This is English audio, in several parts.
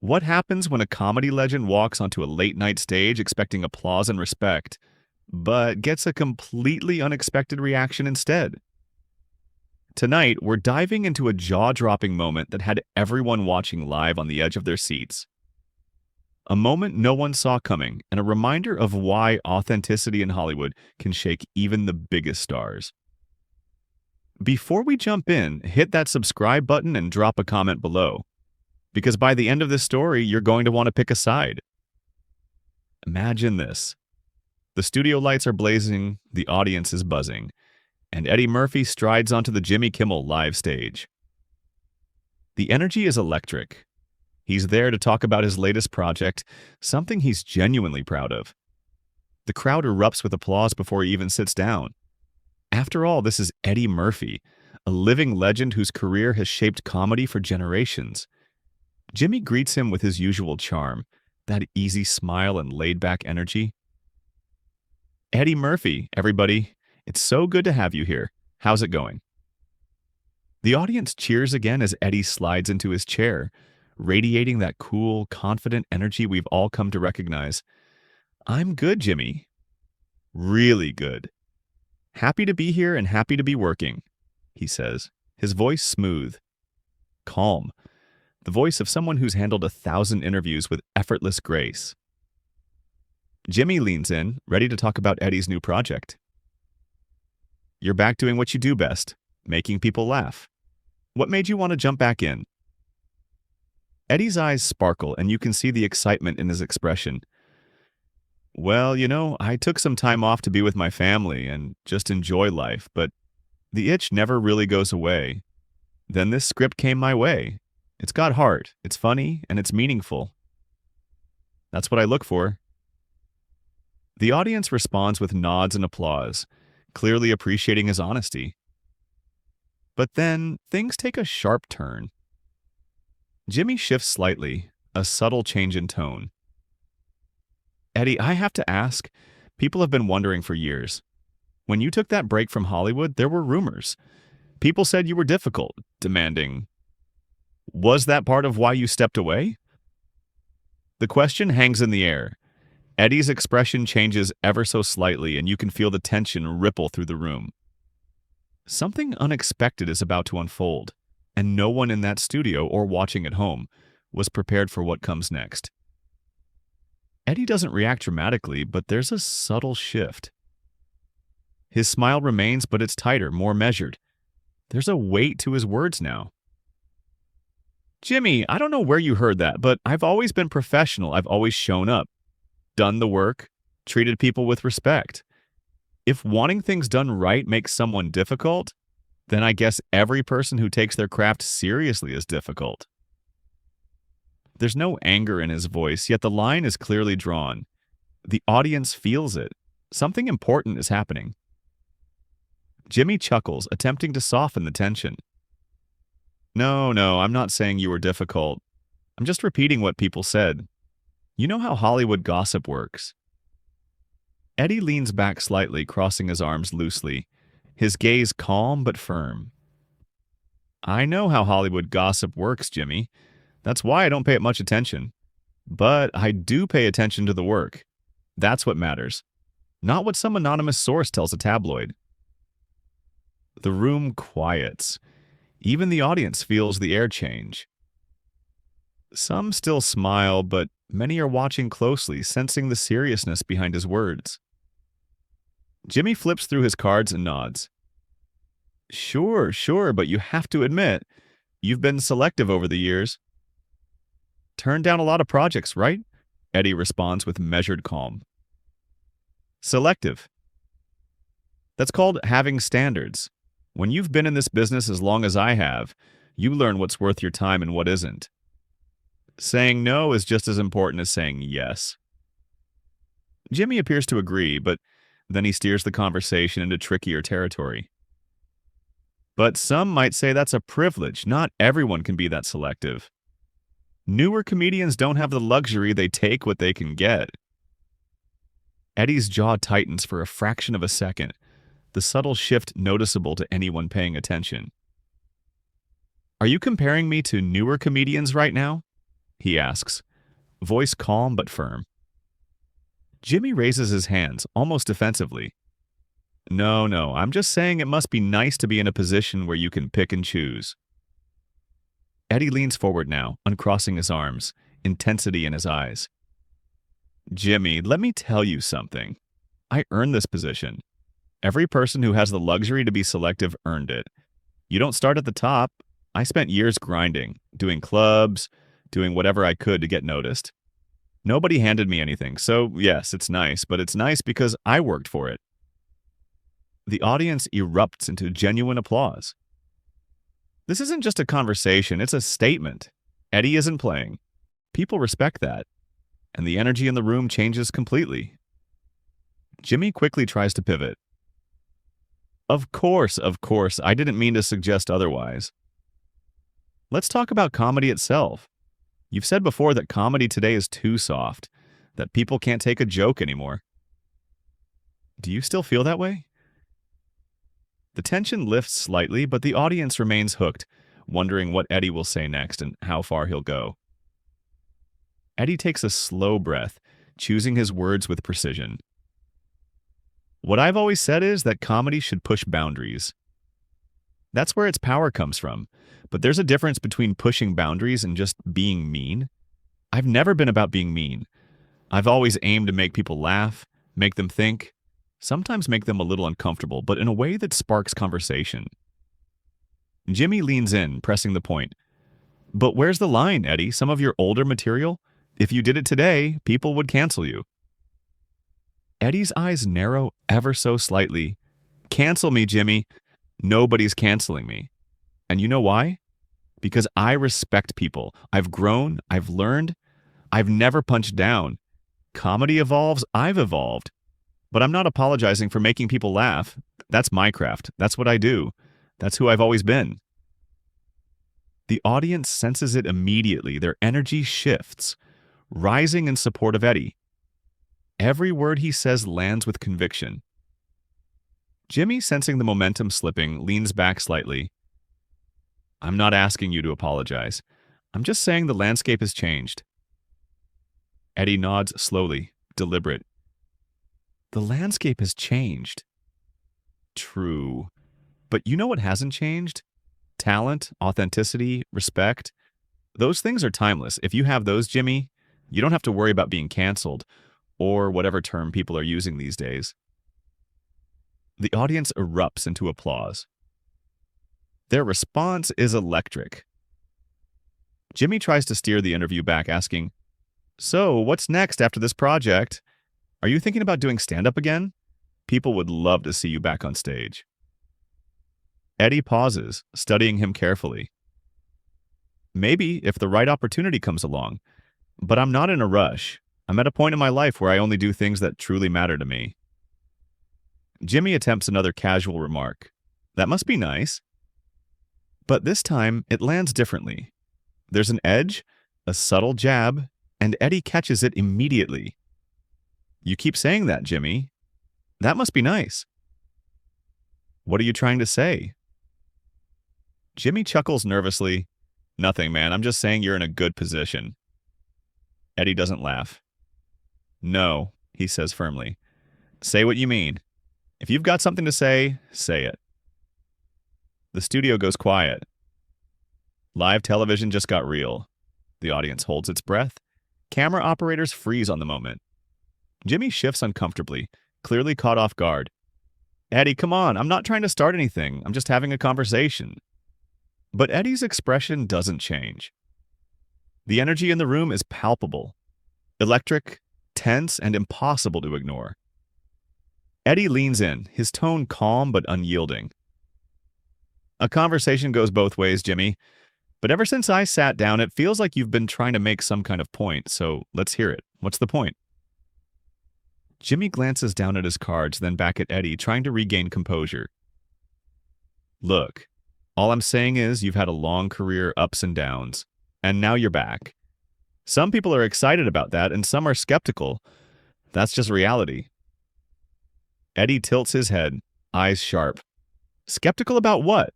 What happens when a comedy legend walks onto a late-night stage expecting applause and respect, but gets a completely unexpected reaction instead? Tonight, we're diving into a jaw-dropping moment that had everyone watching live on the edge of their seats. A moment no one saw coming, and a reminder of why authenticity in Hollywood can shake even the biggest stars. Before we jump in, hit that subscribe button and drop a comment below, because by the end of this story, you're going to want to pick a side. Imagine this. The studio lights are blazing, the audience is buzzing, and Eddie Murphy strides onto the Jimmy Kimmel live stage. The energy is electric. He's there to talk about his latest project, something he's genuinely proud of. The crowd erupts with applause before he even sits down. After all, this is Eddie Murphy, a living legend whose career has shaped comedy for generations. Jimmy greets him with his usual charm, that easy smile and laid-back energy. Eddie Murphy, everybody. It's so good to have you here. How's it going? The audience cheers again as Eddie slides into his chair, radiating that cool, confident energy we've all come to recognize. I'm good, Jimmy. Really good. Happy to be here and happy to be working, he says, his voice smooth, calm, the voice of someone who's handled 1,000 interviews with effortless grace. Jimmy leans in, ready to talk about Eddie's new project. You're back doing what you do best, making people laugh. What made you want to jump back in? Eddie's eyes sparkle, and you can see the excitement in his expression. Well, I took some time off to be with my family and just enjoy life, but the itch never really goes away. Then this script came my way. It's got heart, it's funny, and it's meaningful. That's what I look for. The audience responds with nods and applause, clearly appreciating his honesty. But then, things take a sharp turn. Jimmy shifts slightly, a subtle change in tone. Eddie, I have to ask, people have been wondering for years. When you took that break from Hollywood, there were rumors. People said you were difficult, demanding. Was that part of why you stepped away? The question hangs in the air. Eddie's expression changes ever so slightly, and you can feel the tension ripple through the room. Something unexpected is about to unfold, and no one in that studio or watching at home was prepared for what comes next. Eddie doesn't react dramatically, but there's a subtle shift. His smile remains, but it's tighter, more measured. There's a weight to his words now. Jimmy, I don't know where you heard that, but I've always been professional. I've always shown up, done the work, treated people with respect. If wanting things done right makes someone difficult, then I guess every person who takes their craft seriously is difficult. There's no anger in his voice, yet the line is clearly drawn. The audience feels it. Something important is happening. Jimmy chuckles, attempting to soften the tension. No, I'm not saying you were difficult. I'm just repeating what people said. You know how Hollywood gossip works. Eddie leans back slightly, crossing his arms loosely, his gaze calm but firm. I know how Hollywood gossip works, Jimmy. That's why I don't pay it much attention. But I do pay attention to the work. That's what matters. Not what some anonymous source tells a tabloid. The room quiets. Even the audience feels the air change. Some still smile, but many are watching closely, sensing the seriousness behind his words. Jimmy flips through his cards and nods. Sure, but you have to admit, you've been selective over the years. Turned down a lot of projects, right? Eddie responds with measured calm. Selective. That's called having standards. When you've been in this business as long as I have, you learn what's worth your time and what isn't. Saying no is just as important as saying yes. Jimmy appears to agree, but then he steers the conversation into trickier territory. But some might say that's a privilege. Not everyone can be that selective. Newer comedians don't have the luxury. They take what they can get. Eddie's jaw tightens for a fraction of a second, the subtle shift noticeable to anyone paying attention. Are you comparing me to newer comedians right now? he asks, voice calm but firm. Jimmy raises his hands, almost defensively. No, I'm just saying it must be nice to be in a position where you can pick and choose. Eddie leans forward now, uncrossing his arms, intensity in his eyes. Jimmy, let me tell you something. I earned this position. Every person who has the luxury to be selective earned it. You don't start at the top. I spent years grinding, doing clubs, doing whatever I could to get noticed. Nobody handed me anything, so yes, it's nice, but it's nice because I worked for it. The audience erupts into genuine applause. This isn't just a conversation, it's a statement. Eddie isn't playing. People respect that. And the energy in the room changes completely. Jimmy quickly tries to pivot. Of course, I didn't mean to suggest otherwise. Let's talk about comedy itself. You've said before that comedy today is too soft, that people can't take a joke anymore. Do you still feel that way? The tension lifts slightly, but the audience remains hooked, wondering what Eddie will say next and how far he'll go. Eddie takes a slow breath, choosing his words with precision. What I've always said is that comedy should push boundaries. That's where its power comes from, but there's a difference between pushing boundaries and just being mean. I've never been about being mean. I've always aimed to make people laugh, make them think, sometimes make them a little uncomfortable, but in a way that sparks conversation. Jimmy leans in, pressing the point. But where's the line, Eddie? Some of your older material? If you did it today, people would cancel you. Eddie's eyes narrow ever so slightly. Cancel me, Jimmy. Nobody's canceling me. And you know why? Because I respect people. I've grown, I've learned, I've never punched down. Comedy evolves, I've evolved. But I'm not apologizing for making people laugh. That's my craft. That's what I do. That's who I've always been. The audience senses it immediately. Their energy shifts, rising in support of Eddie. Every word he says lands with conviction. Jimmy, sensing the momentum slipping, leans back slightly. I'm not asking you to apologize. I'm just saying the landscape has changed. Eddie nods slowly, deliberate. The landscape has changed. True. But you know what hasn't changed? Talent, authenticity, respect. Those things are timeless. If you have those, Jimmy, you don't have to worry about being canceled, or whatever term people are using these days. The audience erupts into applause. Their response is electric. Jimmy tries to steer the interview back, asking, So, what's next after this project? Are you thinking about doing stand-up again? People would love to see you back on stage. Eddie pauses, studying him carefully. Maybe, if the right opportunity comes along. But I'm not in a rush. I'm at a point in my life where I only do things that truly matter to me. Jimmy attempts another casual remark. That must be nice. But this time, it lands differently. There's an edge, a subtle jab, and Eddie catches it immediately. You keep saying that, Jimmy. That must be nice. What are you trying to say? Jimmy chuckles nervously. Nothing, man. I'm just saying you're in a good position. Eddie doesn't laugh. No, he says firmly. Say what you mean. If you've got something to say, say it. The studio goes quiet. Live television just got real. The audience holds its breath. Camera operators freeze on the moment. Jimmy shifts uncomfortably, clearly caught off guard. Eddie, come on, I'm not trying to start anything. I'm just having a conversation. But Eddie's expression doesn't change. The energy in the room is palpable, electric, tense, and impossible to ignore. Eddie leans in, his tone calm but unyielding. A conversation goes both ways, Jimmy. But ever since I sat down, it feels like you've been trying to make some kind of point, so let's hear it. What's the point? Jimmy glances down at his cards, then back at Eddie, trying to regain composure. Look, all I'm saying is you've had a long career, ups and downs, and now you're back. Some people are excited about that, and some are skeptical. That's just reality. Eddie tilts his head, eyes sharp. Skeptical about what?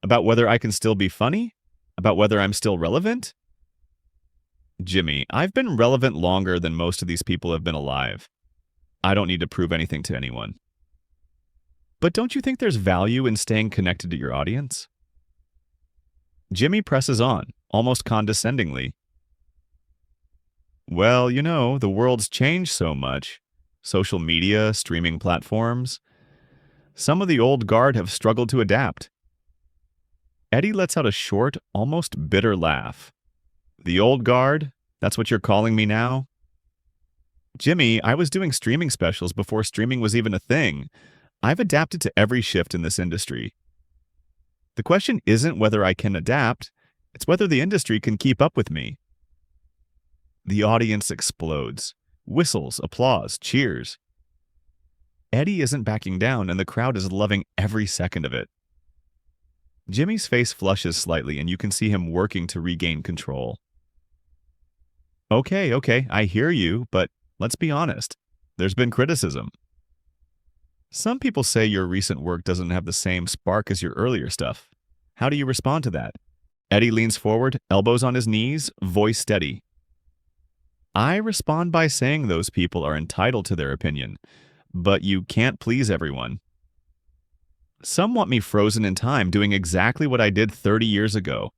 About whether I can still be funny? About whether I'm still relevant? Jimmy, I've been relevant longer than most of these people have been alive. I don't need to prove anything to anyone. But don't you think there's value in staying connected to your audience? Jimmy presses on, almost condescendingly. Well, the world's changed so much. Social media, streaming platforms. Some of the old guard have struggled to adapt. Eddie lets out a short, almost bitter laugh. The old guard? That's what you're calling me now? Jimmy, I was doing streaming specials before streaming was even a thing. I've adapted to every shift in this industry. The question isn't whether I can adapt, it's whether the industry can keep up with me. The audience explodes. Whistles, applause, cheers. Eddie isn't backing down, and the crowd is loving every second of it. Jimmy's face flushes slightly, and you can see him working to regain control. Okay, I hear you, but let's be honest. There's been criticism. Some people say your recent work doesn't have the same spark as your earlier stuff. How do you respond to that? Eddie leans forward, elbows on his knees, voice steady. I respond by saying those people are entitled to their opinion, but you can't please everyone. Some want me frozen in time, doing exactly what I did 30 years ago.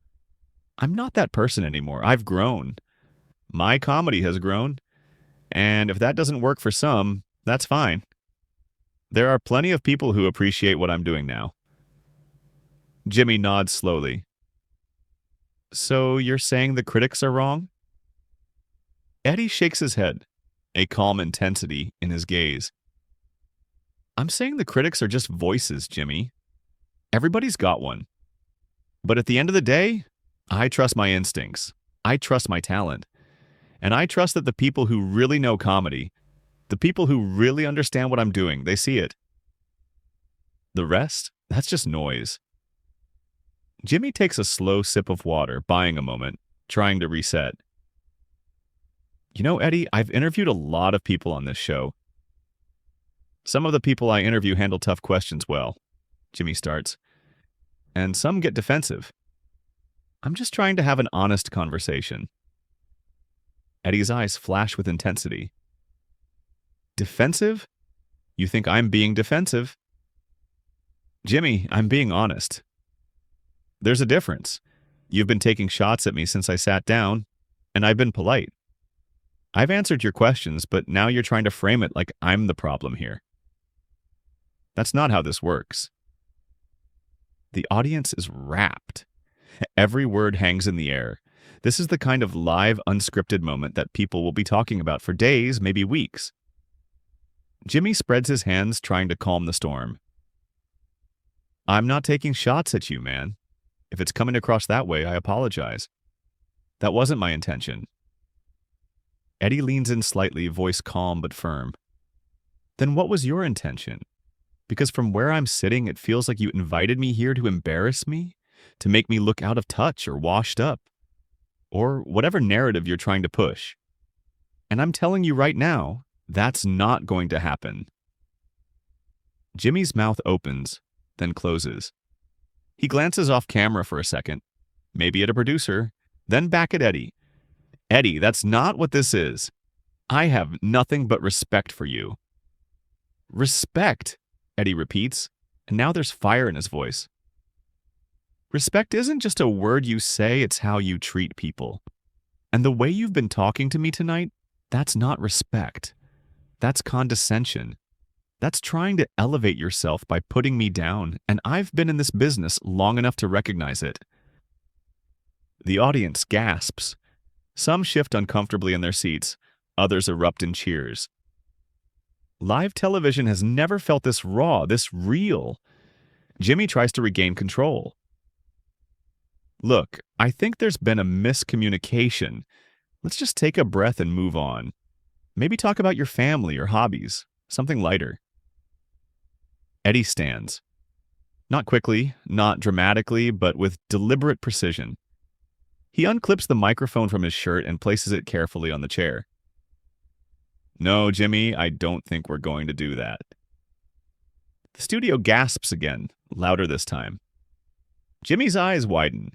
I'm not that person anymore. I've grown. My comedy has grown. And if that doesn't work for some, that's fine. There are plenty of people who appreciate what I'm doing now. Jimmy nods slowly. So you're saying the critics are wrong? Eddie shakes his head, a calm intensity in his gaze. I'm saying the critics are just voices, Jimmy. Everybody's got one. But at the end of the day, I trust my instincts. I trust my talent. And I trust that the people who really know comedy, the people who really understand what I'm doing, they see it. The rest, that's just noise. Jimmy takes a slow sip of water, buying a moment, trying to reset. Eddie, I've interviewed a lot of people on this show. Some of the people I interview handle tough questions well, Jimmy starts. And some get defensive. I'm just trying to have an honest conversation. Eddie's eyes flash with intensity. Defensive? You think I'm being defensive? Jimmy, I'm being honest. There's a difference. You've been taking shots at me since I sat down, and I've been polite. I've answered your questions, but now you're trying to frame it like I'm the problem here. That's not how this works. The audience is rapt. Every word hangs in the air. This is the kind of live, unscripted moment that people will be talking about for days, maybe weeks. Jimmy spreads his hands, trying to calm the storm. I'm not taking shots at you, man. If it's coming across that way, I apologize. That wasn't my intention. Eddie leans in slightly, voice calm but firm. Then what was your intention? Because from where I'm sitting, it feels like you invited me here to embarrass me, to make me look out of touch or washed up, or whatever narrative you're trying to push. And I'm telling you right now, that's not going to happen. Jimmy's mouth opens, then closes. He glances off camera for a second, maybe at a producer, then back at Eddie. Eddie, that's not what this is. I have nothing but respect for you. Respect, Eddie repeats, and now there's fire in his voice. Respect isn't just a word you say, it's how you treat people. And the way you've been talking to me tonight, that's not respect. That's condescension. That's trying to elevate yourself by putting me down, and I've been in this business long enough to recognize it. The audience gasps. Some shift uncomfortably in their seats, others erupt in cheers. Live television has never felt this raw, this real. Jimmy tries to regain control. Look, I think there's been a miscommunication. Let's just take a breath and move on. Maybe talk about your family or hobbies, something lighter. Eddie stands. Not quickly, not dramatically, but with deliberate precision. He unclips the microphone from his shirt and places it carefully on the chair. No, Jimmy, I don't think we're going to do that. The studio gasps again, louder this time. Jimmy's eyes widen.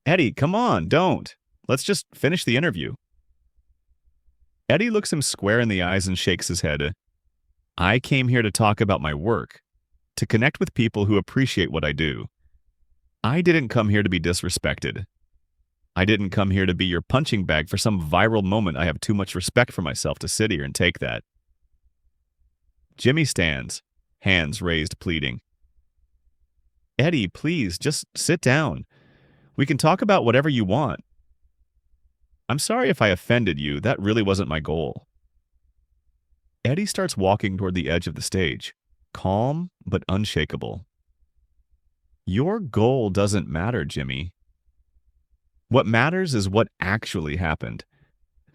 Eddie, come on, don't. Let's just finish the interview. Eddie looks him square in the eyes and shakes his head. I came here to talk about my work, to connect with people who appreciate what I do. I didn't come here to be disrespected. I didn't come here to be your punching bag for some viral moment. I have too much respect for myself to sit here and take that. Jimmy stands, hands raised, pleading. Eddie, please, just sit down. We can talk about whatever you want. I'm sorry if I offended you. That really wasn't my goal. Eddie starts walking toward the edge of the stage, calm but unshakable. Your goal doesn't matter, Jimmy. What matters is what actually happened.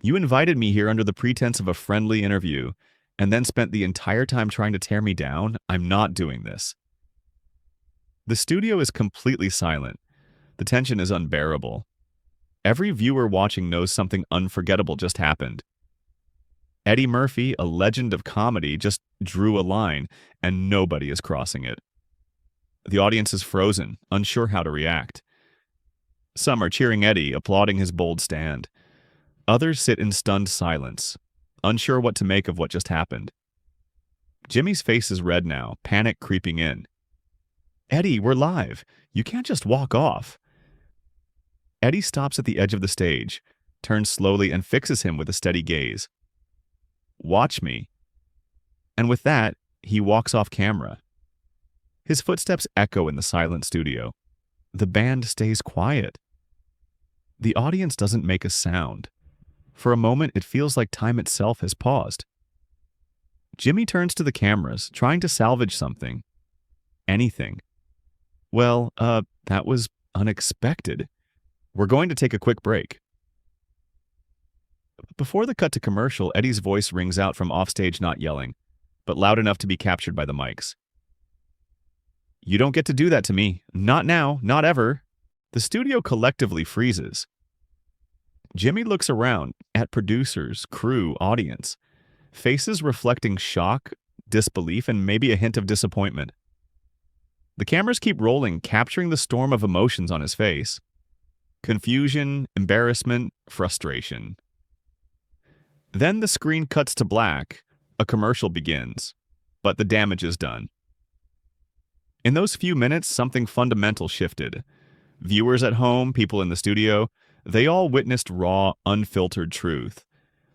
You invited me here under the pretense of a friendly interview and then spent the entire time trying to tear me down. I'm not doing this. The studio is completely silent. The tension is unbearable. Every viewer watching knows something unforgettable just happened. Eddie Murphy, a legend of comedy, just drew a line, and nobody is crossing it. The audience is frozen, unsure how to react. Some are cheering Eddie, applauding his bold stand. Others sit in stunned silence, unsure what to make of what just happened. Jimmy's face is red now, panic creeping in. Eddie, we're live. You can't just walk off. Eddie stops at the edge of the stage, turns slowly and fixes him with a steady gaze. Watch me. And with that, he walks off camera. His footsteps echo in the silent studio. The band stays quiet. The audience doesn't make a sound. For a moment, it feels like time itself has paused. Jimmy turns to the cameras, trying to salvage something. Anything. Well, that was unexpected. We're going to take a quick break. Before the cut to commercial, Eddie's voice rings out from offstage, not yelling, but loud enough to be captured by the mics. You don't get to do that to me. Not now, not ever. The studio collectively freezes. Jimmy looks around at producers, crew, audience, faces reflecting shock, disbelief, and maybe a hint of disappointment. The cameras keep rolling, capturing the storm of emotions on his face. Confusion, embarrassment, frustration. Then the screen cuts to black, a commercial begins, but the damage is done. In those few minutes, something fundamental shifted. Viewers at home, people in the studio, they all witnessed raw, unfiltered truth.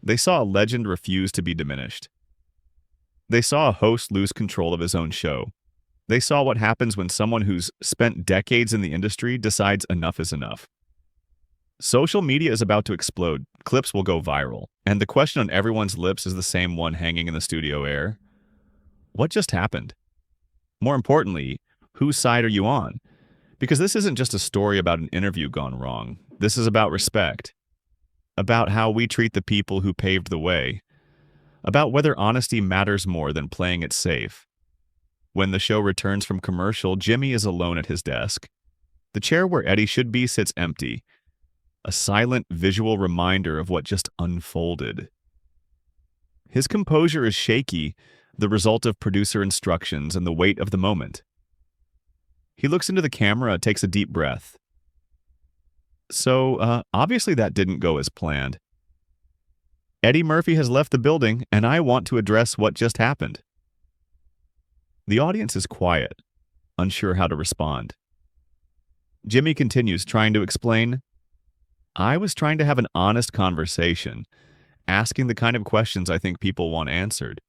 They saw a legend refuse to be diminished. They saw a host lose control of his own show. They saw what happens when someone who's spent decades in the industry decides enough is enough. Social media is about to explode. Clips will go viral. And the question on everyone's lips is the same one hanging in the studio air. What just happened? More importantly, whose side are you on? Because this isn't just a story about an interview gone wrong. This is about respect. About how we treat the people who paved the way. About whether honesty matters more than playing it safe. When the show returns from commercial, Jimmy is alone at his desk. The chair where Eddie should be sits empty. A silent visual reminder of what just unfolded. His composure is shaky, the result of producer instructions and the weight of the moment. He looks into the camera, takes a deep breath. So, obviously that didn't go as planned. Eddie Murphy has left the building, and I want to address what just happened. The audience is quiet, unsure how to respond. Jimmy continues, trying to explain. I was trying to have an honest conversation, asking the kind of questions I think people want answered.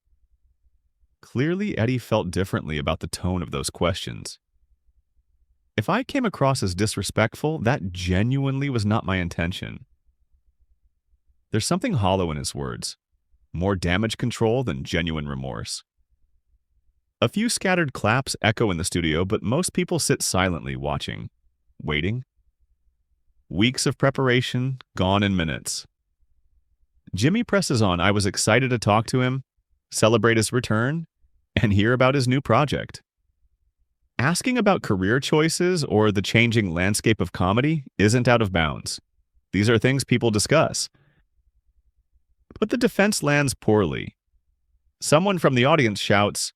Clearly, Eddie felt differently about the tone of those questions. If I came across as disrespectful, that genuinely was not my intention. There's something hollow in his words, more damage control than genuine remorse. A few scattered claps echo in the studio, but most people sit silently watching, waiting. Weeks of preparation, gone in minutes. Jimmy presses on. I was excited to talk to him, celebrate his return, and hear about his new project. Asking about career choices or the changing landscape of comedy isn't out of bounds. These are things people discuss. But the defense lands poorly. Someone from the audience shouts,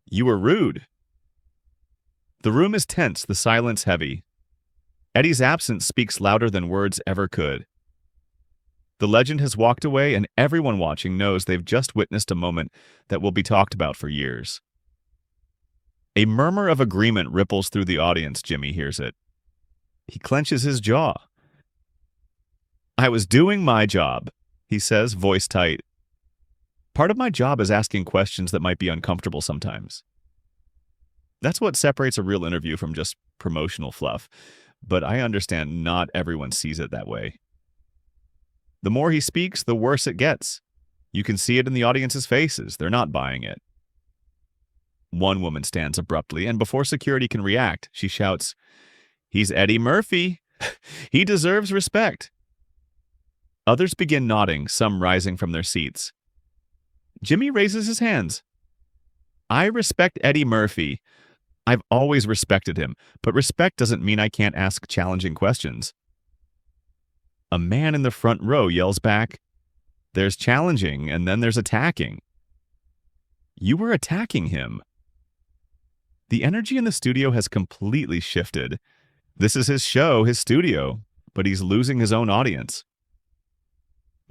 "You were rude." The room is tense, the silence heavy. Eddie's absence speaks louder than words ever could. The legend has walked away, and everyone watching knows they've just witnessed a moment that will be talked about for years. A murmur of agreement ripples through the audience. Jimmy hears it. He clenches his jaw. "I was doing my job," he says, voice tight. "Part of my job is asking questions that might be uncomfortable sometimes." That's what separates a real interview from just promotional fluff, but I understand not everyone sees it that way. The more he speaks, the worse it gets. You can see it in the audience's faces. They're not buying it. One woman stands abruptly, and before security can react, she shouts, "He's Eddie Murphy. He deserves respect." Others begin nodding, some rising from their seats. Jimmy raises his hands. "I respect Eddie Murphy. I've always respected him, but respect doesn't mean I can't ask challenging questions." A man in the front row yells back, "There's challenging, and then there's attacking." You were attacking him. The energy in the studio has completely shifted. This is his show, his studio, but he's losing his own audience.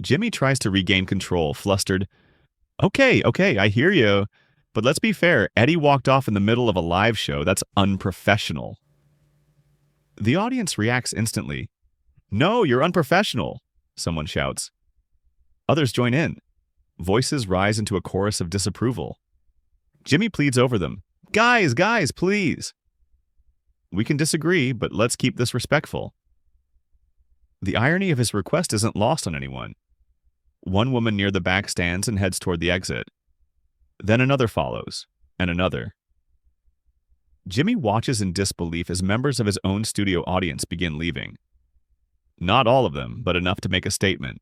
Jimmy tries to regain control, flustered. Okay, I hear you. But let's be fair, Eddie walked off in the middle of a live show. That's unprofessional. The audience reacts instantly. "No, you're unprofessional," someone shouts. Others join in. Voices rise into a chorus of disapproval. Jimmy pleads over them. Guys, please. We can disagree, but let's keep this respectful." The irony of his request isn't lost on anyone. One woman near the back stands and heads toward the exit. Then another follows, and another. Jimmy watches in disbelief as members of his own studio audience begin leaving. Not all of them, but enough to make a statement.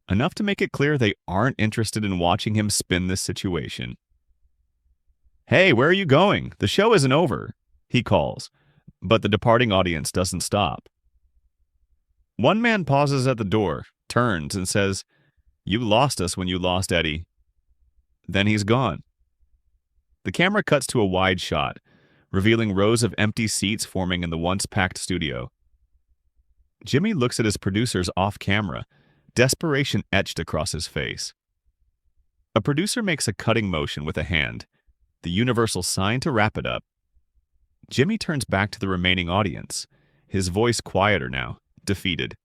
Enough to make it clear they aren't interested in watching him spin this situation. "Hey, where are you going? The show isn't over," he calls, but the departing audience doesn't stop. One man pauses at the door, turns, and says, "You lost us when you lost Eddie." Then he's gone. The camera cuts to a wide shot, revealing rows of empty seats forming in the once-packed studio. Jimmy looks at his producers off-camera, desperation etched across his face. A producer makes a cutting motion with a hand, the universal sign to wrap it up. Jimmy turns back to the remaining audience, his voice quieter now, defeated.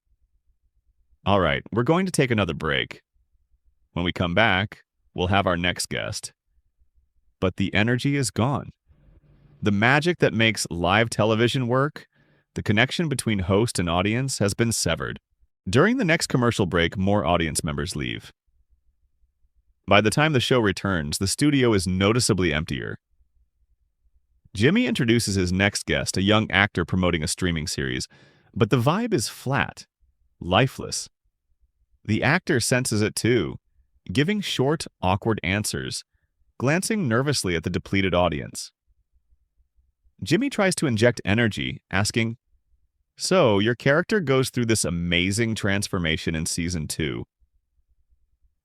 "All right, we're going to take another break. When we come back, we'll have our next guest." But the energy is gone. The magic that makes live television work, the connection between host and audience, has been severed. During the next commercial break, more audience members leave. By the time the show returns, the studio is noticeably emptier. Jimmy introduces his next guest, a young actor promoting a streaming series, but the vibe is flat, lifeless. The actor senses it too, giving short, awkward answers, glancing nervously at the depleted audience. Jimmy tries to inject energy, asking, "So, your character goes through this amazing transformation in Season 2.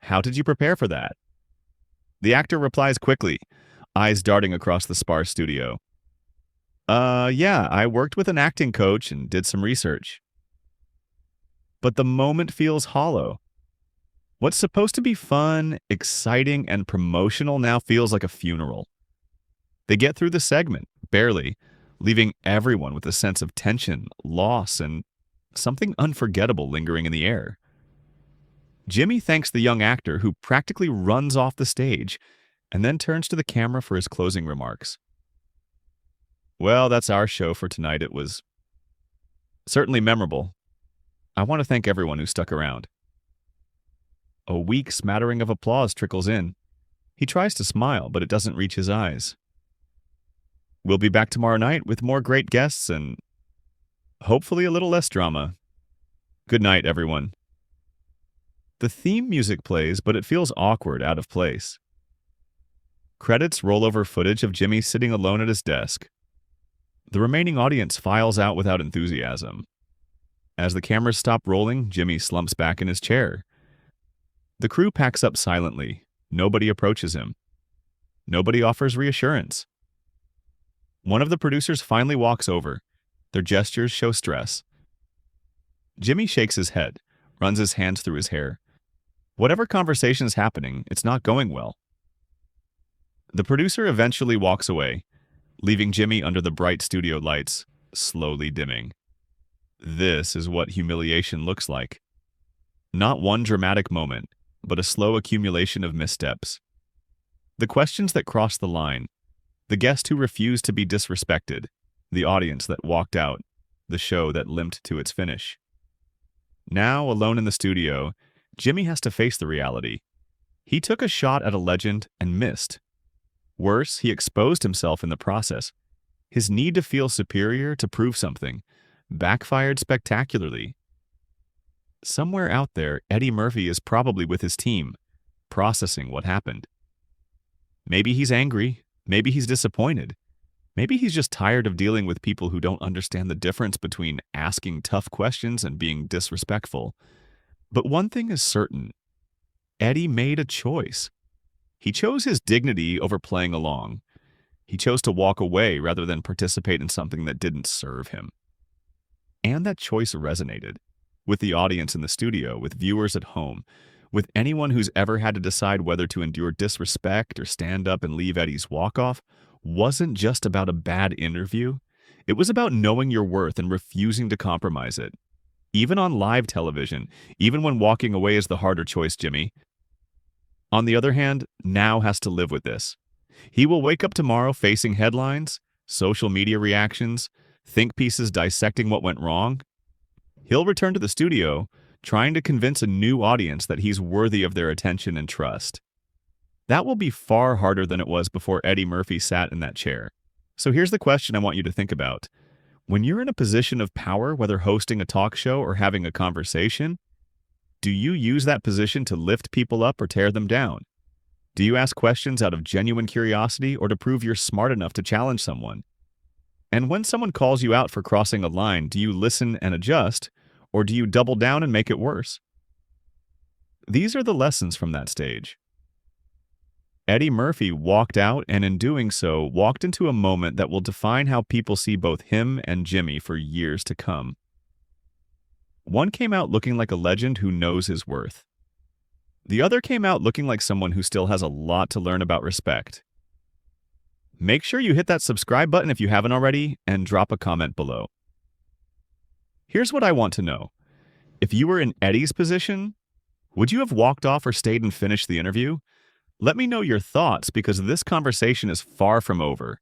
How did you prepare for that?" The actor replies quickly, eyes darting across the sparse studio. Yeah, I worked with an acting coach and did some research." But the moment feels hollow. What's supposed to be fun, exciting, and promotional now feels like a funeral. They get through the segment, barely, leaving everyone with a sense of tension, loss, and something unforgettable lingering in the air. Jimmy thanks the young actor, who practically runs off the stage, and then turns to the camera for his closing remarks. "Well, that's our show for tonight. It was certainly memorable. I want to thank everyone who stuck around." A weak smattering of applause trickles in. He tries to smile, but it doesn't reach his eyes. "We'll be back tomorrow night with more great guests and hopefully a little less drama. Good night, everyone." The theme music plays, but it feels awkward, out of place. Credits roll over footage of Jimmy sitting alone at his desk. The remaining audience files out without enthusiasm. As the cameras stop rolling, Jimmy slumps back in his chair. The crew packs up silently. Nobody approaches him. Nobody offers reassurance. One of the producers finally walks over. Their gestures show stress. Jimmy shakes his head, runs his hands through his hair. Whatever conversation is happening, it's not going well. The producer eventually walks away, leaving Jimmy under the bright studio lights, slowly dimming. This is what humiliation looks like. Not one dramatic moment, but a slow accumulation of missteps. The questions that crossed the line, the guest who refused to be disrespected, the audience that walked out, the show that limped to its finish. Now, alone in the studio, Jimmy has to face the reality. He took a shot at a legend and missed. Worse, he exposed himself in the process. His need to feel superior, to prove something, backfired spectacularly. Somewhere out there, Eddie Murphy is probably with his team, processing what happened. Maybe he's angry, maybe he's disappointed, maybe he's just tired of dealing with people who don't understand the difference between asking tough questions and being disrespectful. But one thing is certain, Eddie made a choice. He chose his dignity over playing along. He chose to walk away rather than participate in something that didn't serve him. And that choice resonated with the audience in the studio, with viewers at home, with anyone who's ever had to decide whether to endure disrespect or stand up and leave Eddie's walk-off. Wasn't just about a bad interview. It was about knowing your worth and refusing to compromise it. Even on live television, even when walking away is the harder choice, Jimmy, on the other hand, now has to live with this. He will wake up tomorrow facing headlines, social media reactions, think pieces dissecting what went wrong. He'll return to the studio, trying to convince a new audience that he's worthy of their attention and trust. That will be far harder than it was before Eddie Murphy sat in that chair. So here's the question I want you to think about. When you're in a position of power, whether hosting a talk show or having a conversation, do you use that position to lift people up or tear them down? Do you ask questions out of genuine curiosity or to prove you're smart enough to challenge someone? And when someone calls you out for crossing a line, do you listen and adjust, or do you double down and make it worse? These are the lessons from that stage. Eddie Murphy walked out, and in doing so, walked into a moment that will define how people see both him and Jimmy for years to come. One came out looking like a legend who knows his worth. The other came out looking like someone who still has a lot to learn about respect. Make sure you hit that subscribe button if you haven't already, and drop a comment below. Here's what I want to know. If you were in Eddie's position, would you have walked off or stayed and finished the interview? Let me know your thoughts, because this conversation is far from over.